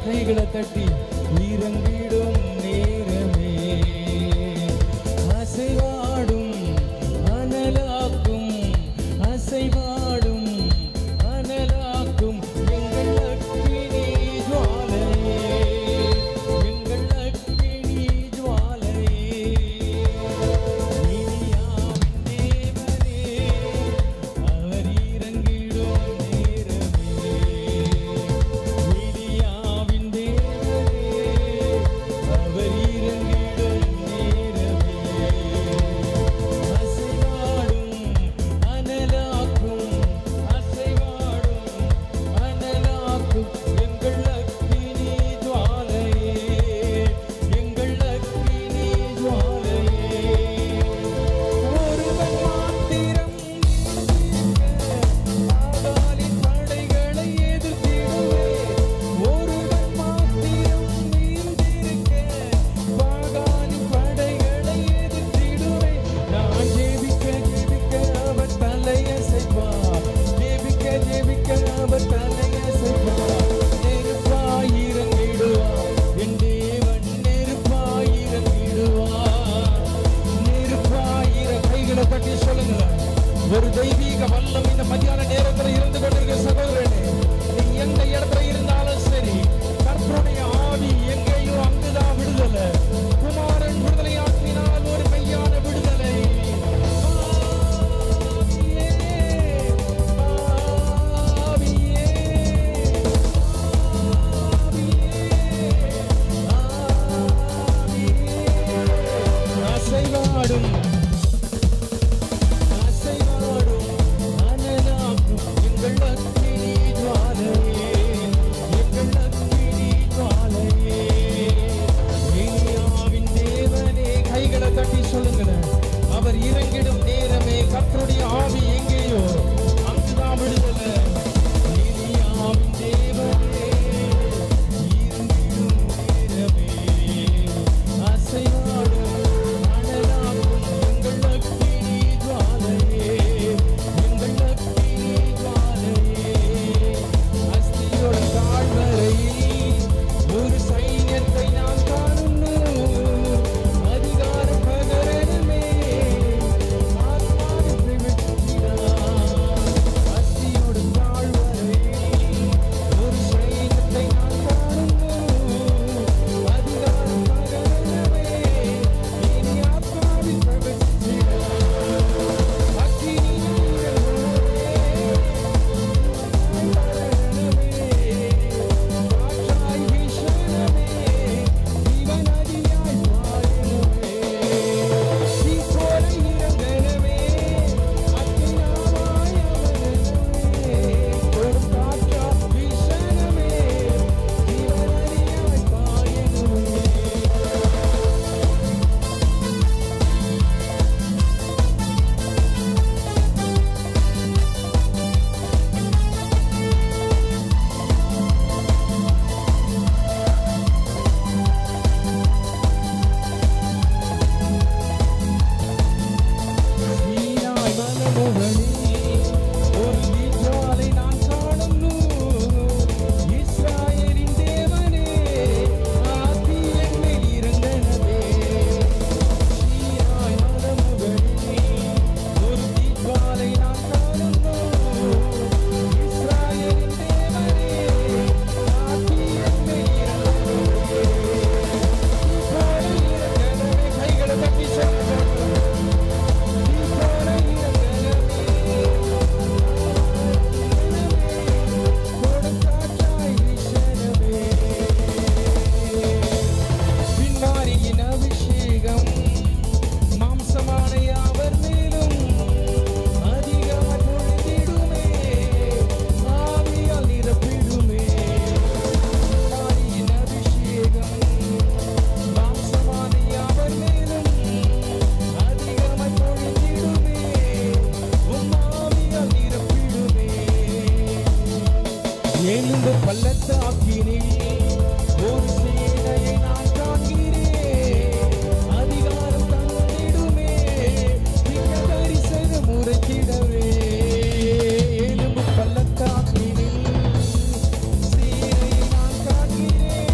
கைகளை தட்டி இறங்கிடும் நேரமே அசைவாடும் அனலாக்கும் அசைவாடும் அனலாக்கும் எங்கள் அக்கினி ஜுவாலையே எங்கள் அக்கினி ஜுவாலையே இனியாவின் தேவனே அவர் இறங்கிடும் நேரமே இனியாவின் தேவனே அவர் இறங்கிடும் நேரமே அசைவாடும் அனலாக்கும் அசைவாடும் அனலாக்கும் எங்கள் அக்கினி ஜுவாலையே எங்கள் அக்கினி ஜுவாலையே ஒருவன் மாத்திரம் ஆகாலின் படைகளை எதிர்த்திடுவே ஒருவன் மாத்திரம் நீந்திருக்க பாகாலின் படைகளை எதிர்த்திடுவே நான் ஜெபிக்க அவர் தலையசைப்பார் ஜெபிக்க அவர் தலையசைப்பார் நெருப்பாய் இறங்கிடுவார் என் தேவன் நெருப்பாய் இறங்கிடுவார் நெருப்பாய் கைகளை தட்டி சொல்லுங்க ஒரு தெய்வீக வல்லம் இந்த மத்தியான நேரத்தில் இருந்து கொண்டிருக்க சகோதரனே நீ எந்த இடத்துல இருந்தாலும் சரி கர்த்தருடைய ஆவி எங்கேயும் அங்குதான் விடுதலை குமாரன் விடுதலை ஆக்கினால் ஒரு மெய்யான விடுதலை ஆவியே, ஆவியே, ஆவியே, ஆவியே. அசைவாடும் அசைவாடும் அனலாக்கும் எங்கள் அக்கினி ஜுவாலையே எங்கள் அக்கினி ஜுவாலையே இனியாவின் தேவனே கைகளை தட்டி சொல்லுங்களேன் அவர் இறங்கிடும் நேரமே கர்த்தருடைய ஆவி எங்கேயோ அங்குதான் விடுதலை இனியாவின் தேவனே இறங்கிடும் நேரமே அசைவாடும் அனலாக்கும் எங்கள் அக்கினி ஜுவாலையே எங்கள் அக்கினி ஜுவாலையே அஸ்தியோட தாழ்வரையில் ஒரு சைன்யத்தை நான் காணுന്നു அதிகாரம் பகரணுமே ஆத்மாவை விட்டுகிறார் அஸ்தியோட தாழ்வரையில் ஒரு சைன்யத்தை நான் காணுന്നു அதிகாரம் பகரணுமே இனி ஆத்மாவை விட்டுகிறார் அக்கினி காற்றாய் வீசணுமே இவன் அதியாய் பாயணுமே தீப்போல இறங்கணுமே அக்கினாவாய் அமரணுமே ஒரு காற்றாய் வீசணுமே இவன் அதியாய் பாயணுமே சீனாய் மனமுகனே ஒரு தீஜ்வாலை நான் காணுന്നു இஸ்ராயேலின் தேவனே ஆதி என்மேல் இறங்கனவே சீனாய் மனமுகனே ஒரு தீஜ்வாலை நான் காணுന്നു இஸ்ராயேலின் தேவனே ஆதி என்மேல் இறங்கனவே தீபோல இறங்கனவே கைகளை தட்டி சொல்லுங்க தீபோல இறங்கனவே கொடுங்காற்றாய் வீசனவே பின்மாரியின் அபிஷேகம் மாம்சமான யாவர் மேலும் அதிகமாய் பொழிந்திடுமே ஆவியால் நிரப்பிடுமே பின்மாரியின் அபிஷேகம் மாம்சமான யாவர் மேலும் அதிகமாய் பொழிந்திடுமே உம் ஆவியால் நிரப்பிடுமே எழுந்து பள்ளத்தாக்கினில் ஒரு சேனையை நான் காண்கிறேன் அதிகாரம் தந்திடுமே மிக தரிசனம் உரைத்திடவே எலும்பு பள்ளத்தாக்கினில் சேனையை நான் காண்கிறேன்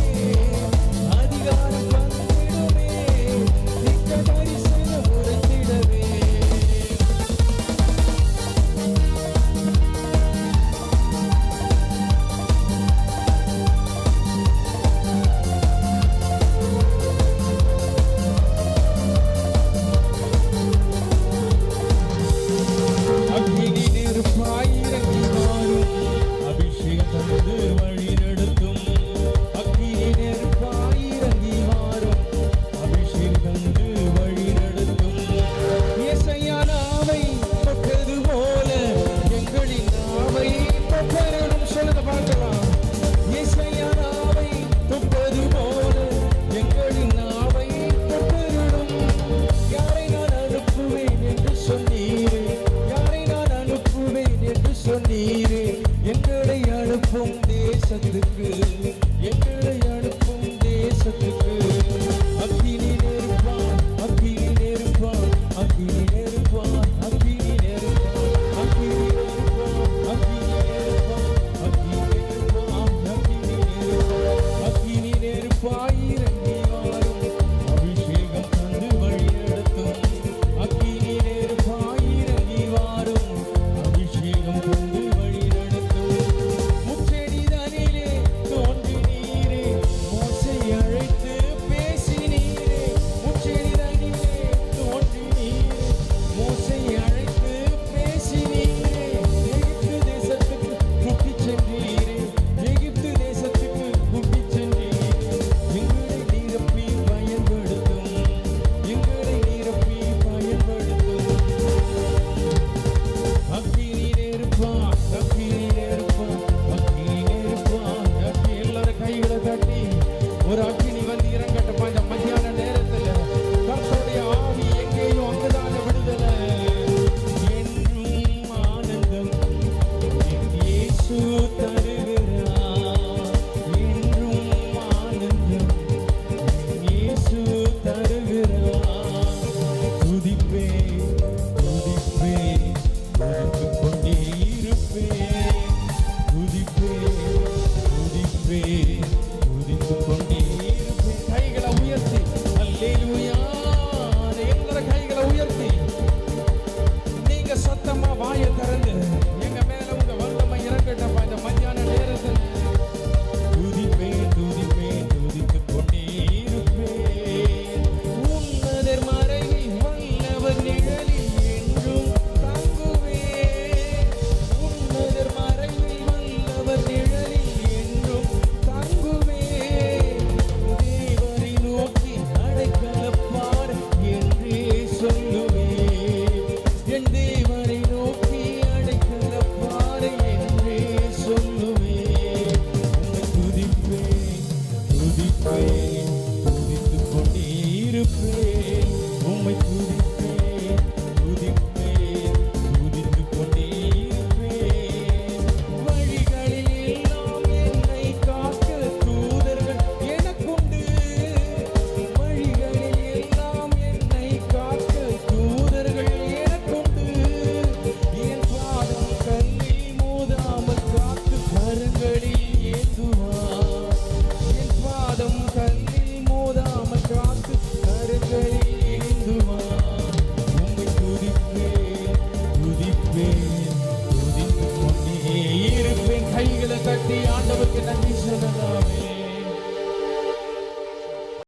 தேசத்துக்கு எங்களை அனுப்பும் தேசத்துக்கு அக்கினி நெருப்பான் அக்கினி நெருப்பான் அக்கினி நெருப்பான் அக்கினி நெருப்பான் அக்கினி நெருப்பான் அக்கினி நெருப்பான் அக்கினி நெருப்பான் அக்கினி நெருப்பான் அக்கினி நெருப்பாய் இறங்கி வாரும் அபிஷேகம் தந்து வழி நடத்தும் அக்கினி நெருப்பாய் இறங்கி வாரும் அபிஷேகம் தந்து வழி நடத்தும் முச்செடிதனிலே தோன்றினீரே மோசை அழைத்து பேசினீரே முச்செடிதனிலே தோன்றினீரே மோசை அழைத்து பேசினீரே எகிப்து தேசத்துக்கு கூட்டிச் சென்றீரே எகிப்து தேசத்துக்கு கூட்டிச் சென்றீரே எங்களை நிரப்பி பயன்படுத்தும் எங்களை நிரப்பி பயன்படுத்தும் அக்கினி நெருப்பான் அக்கினி நெருப்பான் அக்கினி நெருப்பான் அக்கினி எல்லாரும் கைகளை தட்டி ஒரு அக்கினி வந்து இறங்கட்டப்பா இந்த மத்தியான நேரத்துல கர்த்தருடைய ஆவி எங்கேயும் அங்கதான விடுதலை என்றும் ஆனந்தம் என் இயேசு தருகிறார் என்றும் ஆனந்தம் என் இயேசு தருகிறார் துதிப்பேன் துதிப்பேன் துதித்துக் கொண்டே இருப்பேன் துதிப்பேன் துதிப்பேன் துதித்துக் கொண்டே இருப்பேன் கைகளை உயர்த்தி அல்லேலூயா எல்லாரும் கைகளை உயர்த்தி நீங்க சத்தமா வாயை திறந்து எங்க மேல உங்க வல்லமை இறங்கட்டப்பா இந்த மத்தியான நேரத்தில் துதிப்பேன் துதிப்பேன் துதித்துக் கொண்டே இருப்பேன் உன்னதர் மறைவில் வல்லவர் நிழலில் என்றும் தங்குவேன் உன்னதர் மறைவில் வல்லவர் நிழலில் என்றும் தங்குவேன் தேவரை நோக்கி அடைக்கலப்பார் என்றே சொல்லுவேன் என் தேவரை நோக்கி அடைக்கலப்பார் என்றே சொல்லுவேன் உம்மை துதிப்பேன் துதிப்பேன் துதித்துக் கொண்டே இருப்பேன் உம்மை துதிப்பேன் துதிப்பேன் துதித்துக் கொண்டே இருப்பேன் வழிகளில் எல்லாம் என்னை காக்க தூதர்கள் எனக்குண்டு வழிகளில் எல்லாம் என்னை காக்க தூதர்கள் எனக்குண்டு என் பாதம் கல்லில் மோதாமல் காத்து கரங்களில் ஏந்துவார் என் பாதம் கல்லில் மோதாமல் காத்து கரங்களில் ஏந்துவார் உம்மை துதிப்பேன் துதிப்பேன் துதித்துக் கொண்டே இருப்பேன் கைகளை தட்டி ஆண்டவருக்கு நன்றி சொல்லலாம்